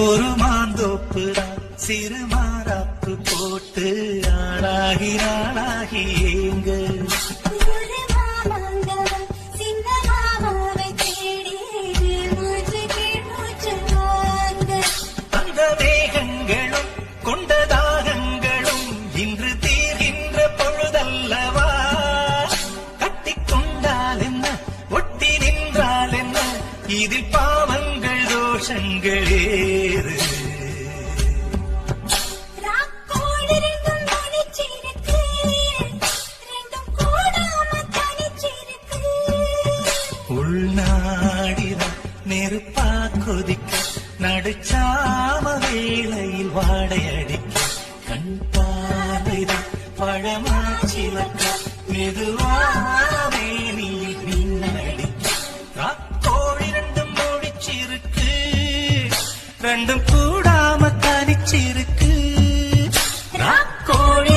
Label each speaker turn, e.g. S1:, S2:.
S1: ஒரு மாந்தோப்புதான் சிறு மாறாப்பு போட்டு ஆளாகி ஏங்க அந்த வேகங்களும் கொண்ட தாகங்களும் இன்று தீர்கின்ற பொழுதல்லவா கட்டிக்கொண்டால் என்ன ஒட்டி நின்றால் என்ன இதில் பாவங்கள் தோஷங்களேது உள்நாடிதான் நெருப்பா கொதிக்க நடுச்சாம வேளையில் வாடையடிக்க கண் பார்வைதான் பழமாச்சிலக்க மெதுவாவே நீ மின்னடிக்க கோழி ரெண்டும் முடிச்சிருக்கு ரெண்டும் கூடாம தனிச்சிருக்கு கோழி